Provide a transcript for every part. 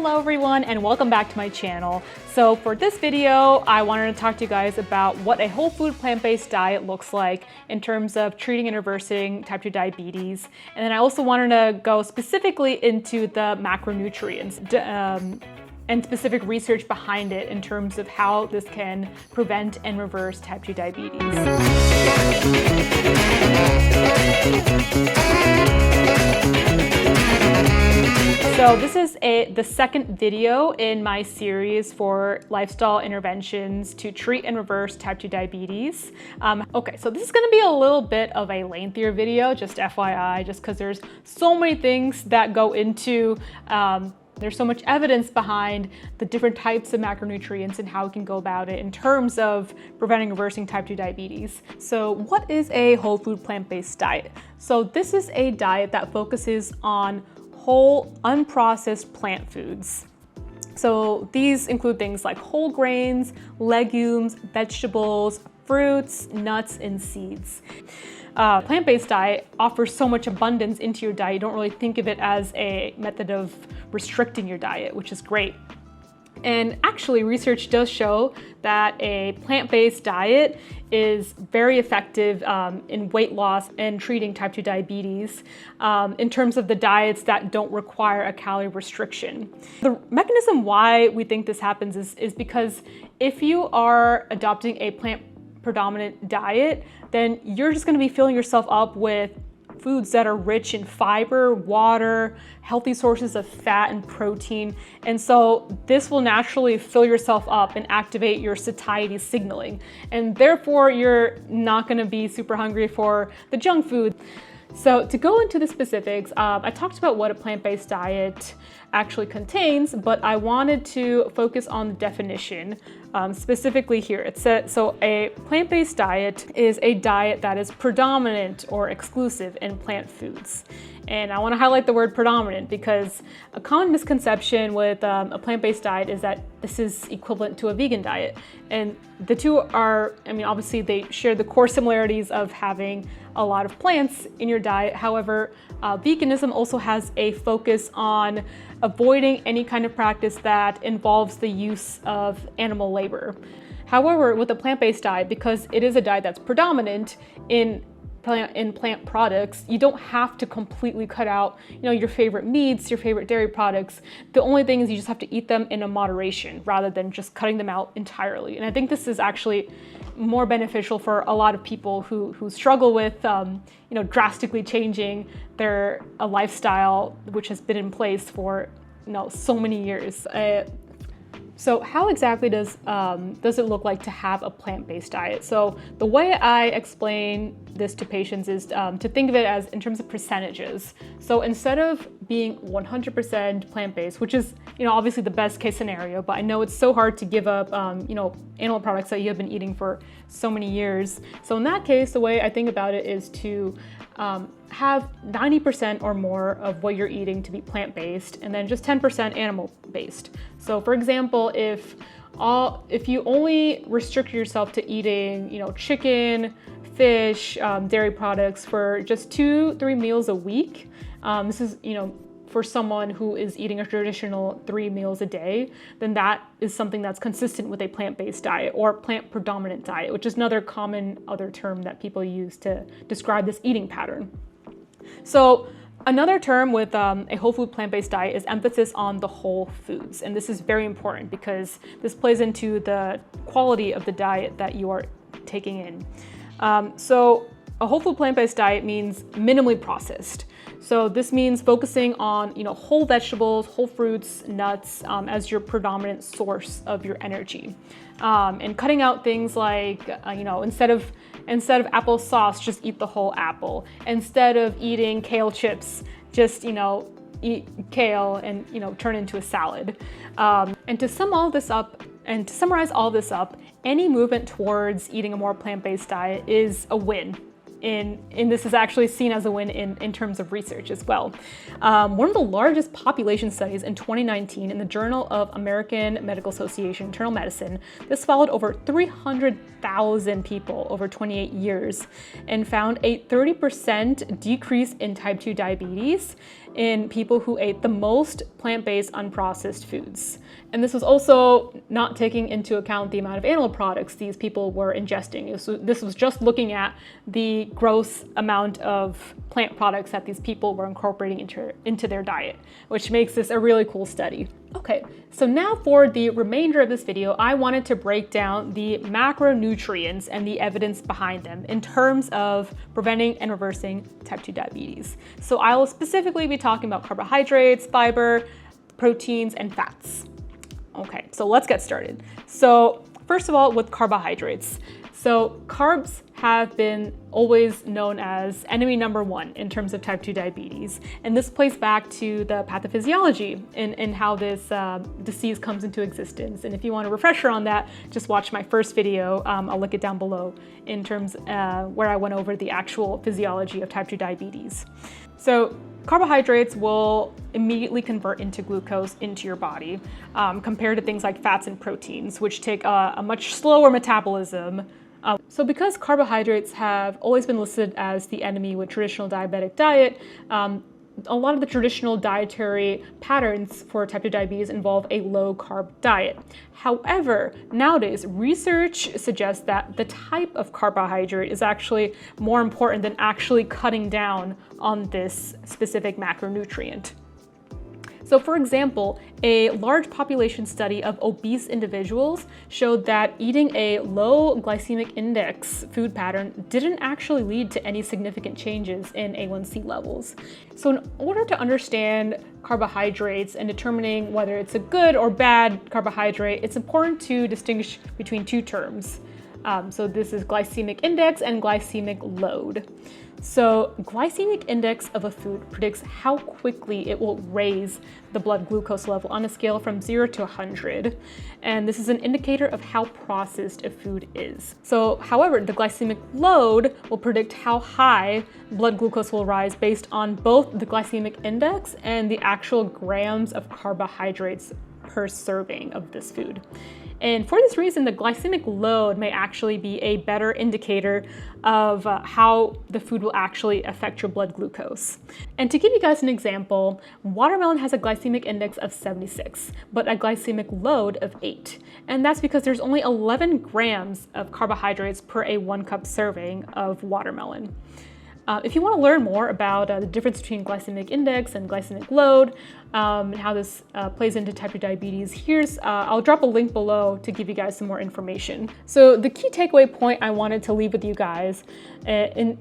Hello everyone and welcome back to my channel. So for this video, I wanted to talk to you guys about what a whole food plant-based diet looks like in terms of treating and reversing type 2 diabetes. And then I also wanted to go specifically into the macronutrients and specific research behind it in terms of how this can prevent and reverse type 2 diabetes. So this is the second video in my series for lifestyle interventions to treat and reverse type 2 diabetes. Okay, so this is going to be a little bit of a lengthier video, just FYI, just because there's so many things that go into there's so much evidence behind the different types of macronutrients and how we can go about it in terms of preventing and reversing type 2 diabetes. So what is a whole food plant-based diet? So this is a diet that focuses on whole unprocessed plant foods. So these include things like whole grains, legumes, vegetables, fruits, nuts, and seeds. Plant-based diet offers so much abundance into your diet, you don't really think of it as a method of restricting your diet, which is great. And actually, research does show that a plant-based diet is very effective in weight loss and treating type 2 diabetes in terms of the diets that don't require a calorie restriction. The mechanism why we think this happens is because if you are adopting a plant predominant diet, then you're just going to be filling yourself up with foods that are rich in fiber, water, healthy sources of fat and protein. And so this will naturally fill yourself up and activate your satiety signaling. And therefore, you're not going to be super hungry for the junk food. So to go into the specifics, I talked about what a plant-based diet actually contains, but I wanted to focus on the definition specifically here. It says, so a plant-based diet is a diet that is predominant or exclusive in plant foods. And I want to highlight the word predominant because a common misconception with a plant-based diet is that this is equivalent to a vegan diet. And the two are, I mean, obviously they share the core similarities of having a lot of plants in your diet. However, veganism also has a focus on avoiding any kind of practice that involves the use of animal labor. However, with a plant-based diet, because it is a diet that's predominant in plant products, you don't have to completely cut out, your favorite meats, your favorite dairy products. The only thing is you just have to eat them in a moderation rather than just cutting them out entirely. And I think this is actually more beneficial for a lot of people who struggle with, drastically changing their lifestyle, which has been in place for, so many years. So how exactly does it look like to have a plant-based diet? So the way I explain this to patients is to think of it as in terms of percentages. So instead of being 100% plant-based, which is obviously the best case scenario, but I know it's so hard to give up animal products that you have been eating for so many years. So in that case, the way I think about it is to have 90% or more of what you're eating to be plant-based and then just 10% animal-based. So for example, if you only restrict yourself to eating, chicken, fish, dairy products for just 2-3 meals a week, this is, for someone who is eating a traditional 3 meals a day, then that is something that's consistent with a plant-based diet or plant predominant diet, which is another common other term that people use to describe this eating pattern. So another term with a whole food plant-based diet is emphasis on the whole foods. And this is very important because this plays into the quality of the diet that you are taking in. So a whole food plant-based diet means minimally processed. So this means focusing on, whole vegetables, whole fruits, nuts as your predominant source of your energy. And cutting out things like, instead of applesauce, just eat the whole apple. Instead of eating kale chips, just, eat kale and, turn into a salad. And to sum all this up, and to summarize all this up, any movement towards eating a more plant-based diet is a win. And this is actually seen as a win in terms of research as well. One of the largest population studies in 2019 in the Journal of American Medical Association Internal Medicine, this followed over 300,000 people over 28 years and found a 30% decrease in type 2 diabetes in people who ate the most plant-based unprocessed foods. And this was also not taking into account the amount of animal products these people were ingesting. This was just looking at the gross amount of plant products that these people were incorporating into their diet, which makes this a really cool study. Okay, so now for the remainder of this video, I wanted to break down the macronutrients and the evidence behind them in terms of preventing and reversing type 2 diabetes. So I will specifically be talking about carbohydrates, fiber, proteins, and fats. Okay, so let's get started. So first of all, with carbohydrates. So carbs have been always known as enemy number one in terms of type 2 diabetes. And this plays back to the pathophysiology and how this disease comes into existence. And if you want a refresher on that, just watch my first video. I'll link it down below in terms where I went over the actual physiology of type 2 diabetes. So carbohydrates will immediately convert into glucose into your body compared to things like fats and proteins, which take a much slower metabolism. So because carbohydrates have always been listed as the enemy with traditional diabetic diet, a lot of the traditional dietary patterns for type 2 diabetes involve a low-carb diet. However, nowadays, research suggests that the type of carbohydrate is actually more important than actually cutting down on this specific macronutrient. So for example, a large population study of obese individuals showed that eating a low glycemic index food pattern didn't actually lead to any significant changes in A1C levels. So in order to understand carbohydrates and determining whether it's a good or bad carbohydrate, it's important to distinguish between two terms. So this is glycemic index and glycemic load. So glycemic index of a food predicts how quickly it will raise the blood glucose level on a scale from 0 to 100. And this is an indicator of how processed a food is. So, however, the glycemic load will predict how high blood glucose will rise based on both the glycemic index and the actual grams of carbohydrates per serving of this food. And for this reason, the glycemic load may actually be a better indicator of how the food will actually affect your blood glucose. And to give you guys an example, watermelon has a glycemic index of 76, but a glycemic load of 8. And that's because there's only 11 grams of carbohydrates per a 1 cup serving of watermelon. If you want to learn more about the difference between glycemic index and glycemic load, and how this plays into type 2 diabetes, I'll drop a link below to give you guys some more information. So the key takeaway point I wanted to leave with you guys in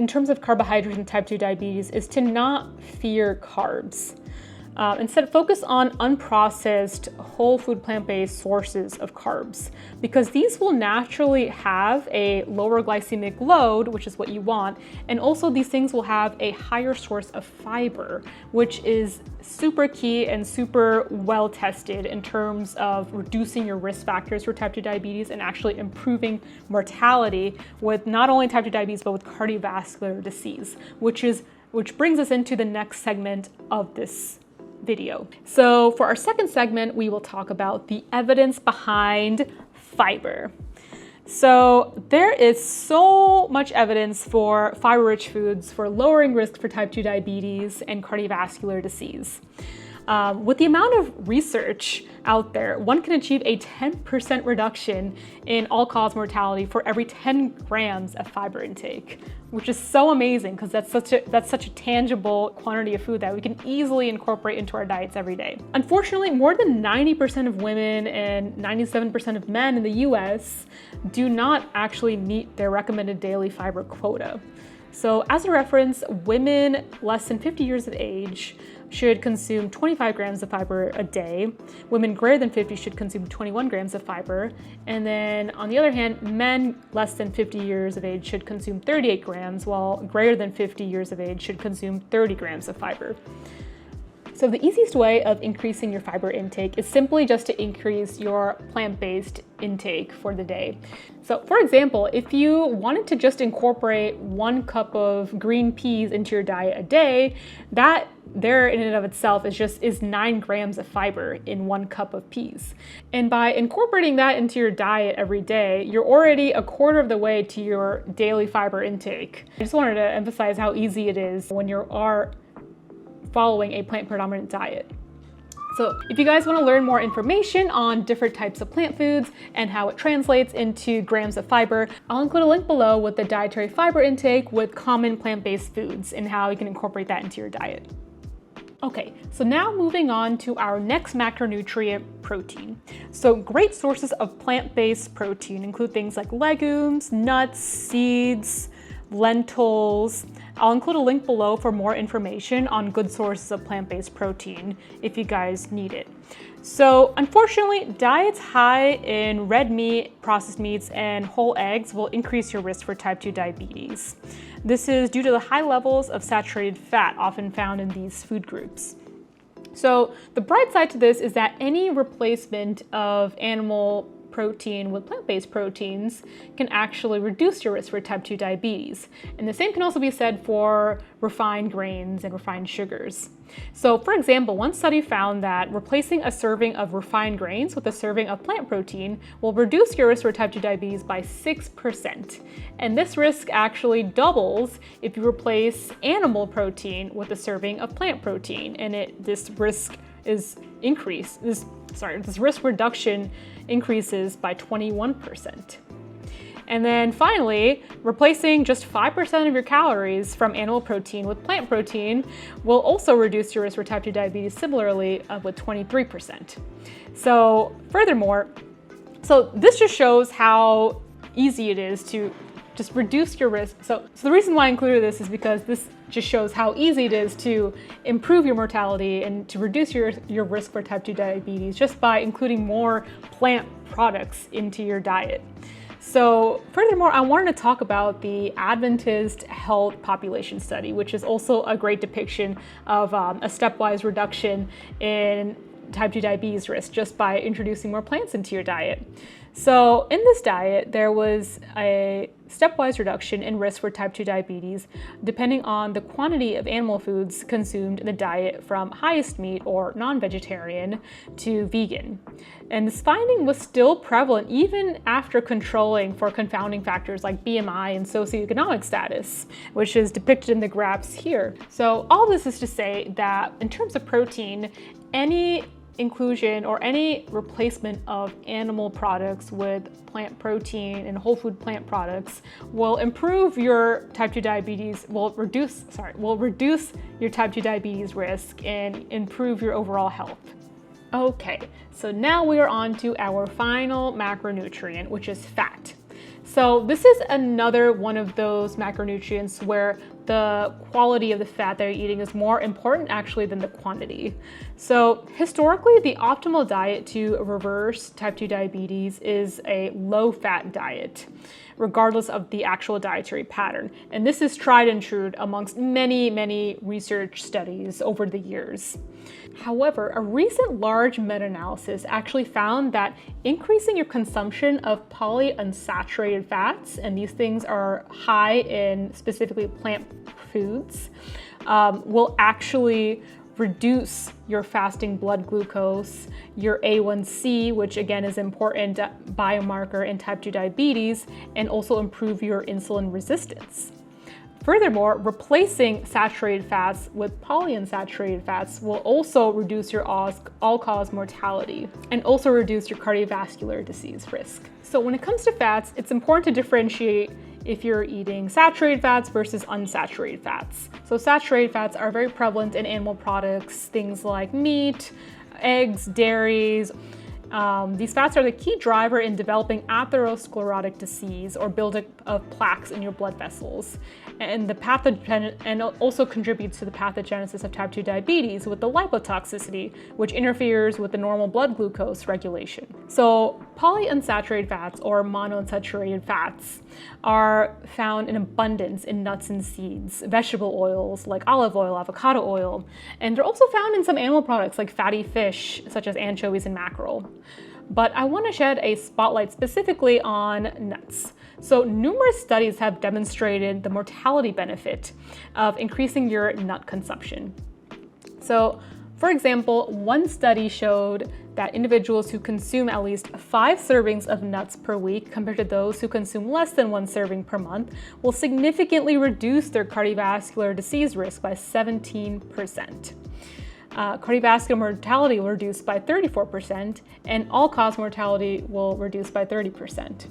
terms of carbohydrates and type 2 diabetes is to not fear carbs. Instead, focus on unprocessed, whole food plant-based sources of carbs, because these will naturally have a lower glycemic load, which is what you want, and also these things will have a higher source of fiber, which is super key and super well tested in terms of reducing your risk factors for type 2 diabetes and actually improving mortality with not only type 2 diabetes, but with cardiovascular disease, which brings us into the next segment of this video. So for our second segment, we will talk about the evidence behind fiber. So there is so much evidence for fiber-rich foods for lowering risk for type 2 diabetes and cardiovascular disease. With the amount of research out there, one can achieve a 10% reduction in all-cause mortality for every 10 grams of fiber intake, which is so amazing because that's such a tangible quantity of food that we can easily incorporate into our diets every day. Unfortunately, more than 90% of women and 97% of men in the US do not actually meet their recommended daily fiber quota. So as a reference, women less than 50 years of age should consume 25 grams of fiber a day. Women greater than 50 should consume 21 grams of fiber. And then on the other hand, men less than 50 years of age should consume 38 grams, while greater than 50 years of age should consume 30 grams of fiber. So the easiest way of increasing your fiber intake is simply just to increase your plant-based intake for the day. So for example, if you wanted to just incorporate 1 cup of green peas into your diet a day, that there in and of itself is 9 grams of fiber in 1 cup of peas. And by incorporating that into your diet every day, you're already a quarter of the way to your daily fiber intake. I just wanted to emphasize how easy it is when you are following a plant predominant diet. So if you guys want to learn more information on different types of plant foods and how it translates into grams of fiber, I'll include a link below with the dietary fiber intake with common plant-based foods and how you can incorporate that into your diet. Okay, so now moving on to our next macronutrient, protein. So great sources of plant-based protein include things like legumes, nuts, seeds, lentils. I'll include a link below for more information on good sources of plant-based protein if you guys need it. So unfortunately, diets high in red meat, processed meats, and whole eggs will increase your risk for type 2 diabetes. This is due to the high levels of saturated fat often found in these food groups. So the bright side to this is that any replacement of animal protein with plant-based proteins can actually reduce your risk for type 2 diabetes. And the same can also be said for refined grains and refined sugars. So for example, one study found that replacing a serving of refined grains with a serving of plant protein will reduce your risk for type 2 diabetes by 6%. And this risk actually doubles if you replace animal protein with a serving of plant protein. And this risk reduction increases by 21%. And then finally, replacing just 5% of your calories from animal protein with plant protein will also reduce your risk for type 2 diabetes similarly with 23%. So furthermore, this just shows how easy it is to just reduce your risk. So the reason why I included this is because this just shows how easy it is to improve your mortality and to reduce your risk for type 2 diabetes just by including more plant products into your diet. So furthermore, I wanted to talk about the Adventist Health Population Study, which is also a great depiction of a stepwise reduction in type 2 diabetes risk just by introducing more plants into your diet. So in this diet, there was a stepwise reduction in risk for type 2 diabetes depending on the quantity of animal foods consumed in the diet from highest meat or non-vegetarian to vegan. And this finding was still prevalent even after controlling for confounding factors like BMI and socioeconomic status, which is depicted in the graphs here. So all this is to say that in terms of protein, any inclusion or any replacement of animal products with plant protein and whole food plant products will improve your type 2 diabetes, will reduce your type 2 diabetes risk and improve your overall health. Okay, so now we are on to our final macronutrient, which is fat. So this is another one of those macronutrients where the quality of the fat that you're eating is more important actually than the quantity. So historically, the optimal diet to reverse type 2 diabetes is a low-fat diet, regardless of the actual dietary pattern. And this is tried and true amongst many, many research studies over the years. However, a recent large meta-analysis actually found that increasing your consumption of polyunsaturated fats, and these things are high in specifically plant foods, will actually reduce your fasting blood glucose, your A1C, which again is important biomarker in type 2 diabetes, and also improve your insulin resistance. Furthermore, replacing saturated fats with polyunsaturated fats will also reduce your all-cause mortality and also reduce your cardiovascular disease risk. So when it comes to fats, it's important to differentiate if you're eating saturated fats versus unsaturated fats. So saturated fats are very prevalent in animal products, things like meat, eggs, dairies. These fats are the key driver in developing atherosclerotic disease or buildup of plaques in your blood vessels, and also contributes to the pathogenesis of type 2 diabetes with the lipotoxicity, which interferes with the normal blood glucose regulation. So polyunsaturated fats or monounsaturated fats are found in abundance in nuts and seeds, vegetable oils like olive oil, avocado oil, and they're also found in some animal products like fatty fish such as anchovies and mackerel. But I want to shed a spotlight specifically on nuts. So numerous studies have demonstrated the mortality benefit of increasing your nut consumption. So For example, one study showed that individuals who consume at least 5 servings of nuts per week compared to those who consume less than 1 serving per month will significantly reduce their cardiovascular disease risk by 17%. Cardiovascular mortality will reduce by 34%, and all-cause mortality will reduce by 30%.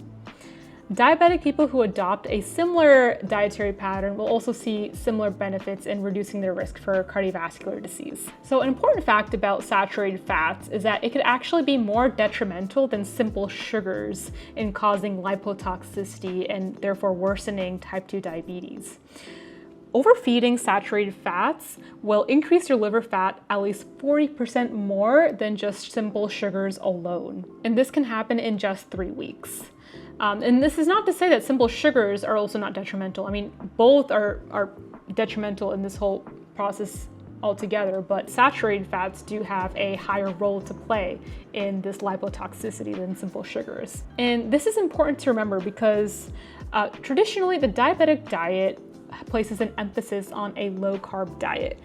Diabetic people who adopt a similar dietary pattern will also see similar benefits in reducing their risk for cardiovascular disease. So an important fact about saturated fats is that it could actually be more detrimental than simple sugars in causing lipotoxicity and therefore worsening type 2 diabetes. Overfeeding saturated fats will increase your liver fat at least 40% more than just simple sugars alone. And this can happen in just 3 weeks. And this is not to say that simple sugars are also not detrimental. I mean, both are detrimental in this whole process altogether, but saturated fats do have a higher role to play in this lipotoxicity than simple sugars. And this is important to remember because traditionally the diabetic diet places an emphasis on a low-carb diet.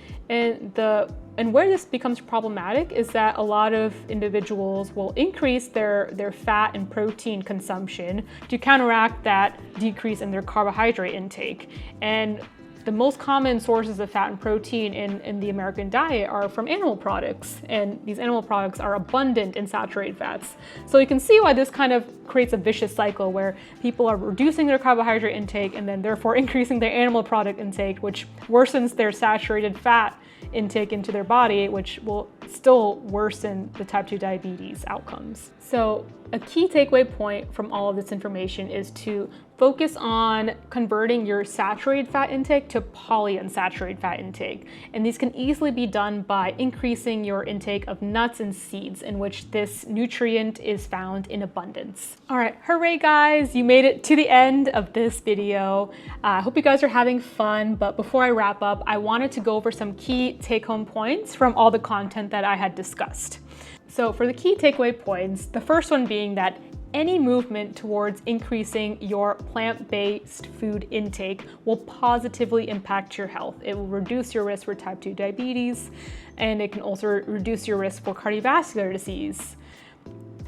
And where this becomes problematic is that a lot of individuals will increase their fat and protein consumption to counteract that decrease in their carbohydrate intake. And the most common sources of fat and protein in the American diet are from animal products, and these animal products are abundant in saturated fats. So you can see why this kind of creates a vicious cycle where people are reducing their carbohydrate intake and then therefore increasing their animal product intake, which worsens their saturated fat intake into their body, which will still worsen the type 2 diabetes outcomes. So a key takeaway point from all of this information is to focus on converting your saturated fat intake to polyunsaturated fat intake. And these can easily be done by increasing your intake of nuts and seeds, in which this nutrient is found in abundance. All right, hooray guys, you made it to the end of this video. I hope you guys are having fun, but before I wrap up, I wanted to go over some key take-home points from all the content that I had discussed. So for the key takeaway points, the first one being that any movement towards increasing your plant-based food intake will positively impact your health. It will reduce your risk for type 2 diabetes, and it can also reduce your risk for cardiovascular disease.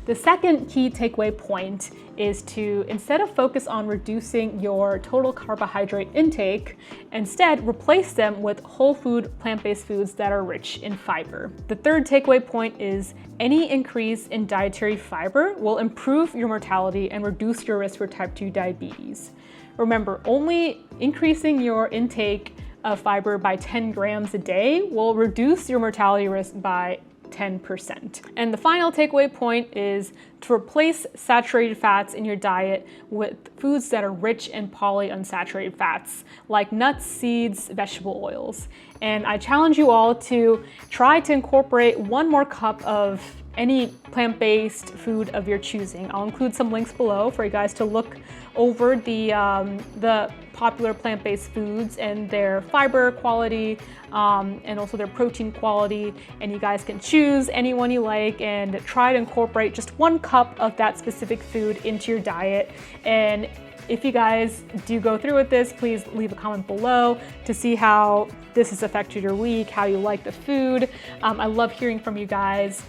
The second key takeaway point is to, instead of focus on reducing your total carbohydrate intake, instead replace them with whole food plant-based foods that are rich in fiber. The third takeaway point is any increase in dietary fiber will improve your mortality and reduce your risk for type 2 diabetes. Remember, only increasing your intake of fiber by 10 grams a day will reduce your mortality risk by 10%. And the final takeaway point is to replace saturated fats in your diet with foods that are rich in polyunsaturated fats, like nuts, seeds, vegetable oils. And I challenge you all to try to incorporate 1 more cup of any plant-based food of your choosing. I'll include some links below for you guys to look over the popular plant-based foods and their fiber quality and also their protein quality, and you guys can choose any one you like and try to incorporate just 1 cup of that specific food into your diet. And if you guys do go through with this, please leave a comment below to see how this has affected your week, how you like the food. I love hearing from you guys.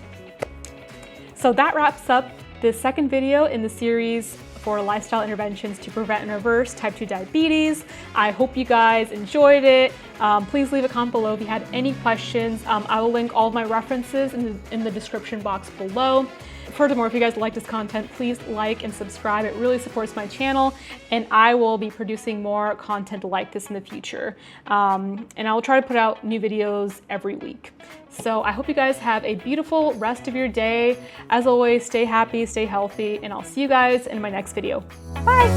So that wraps up the second video in the series for lifestyle interventions to prevent and reverse type 2 diabetes. I hope you guys enjoyed it. Please leave a comment below if you had any questions. I will link all of my references in the description box below. Furthermore, if you guys like this content, please like and subscribe. It really supports my channel, and I will be producing more content like this in the future. And I will try to put out new videos every week. So I hope you guys have a beautiful rest of your day. As always, stay happy, stay healthy, and I'll see you guys in my next video. Bye!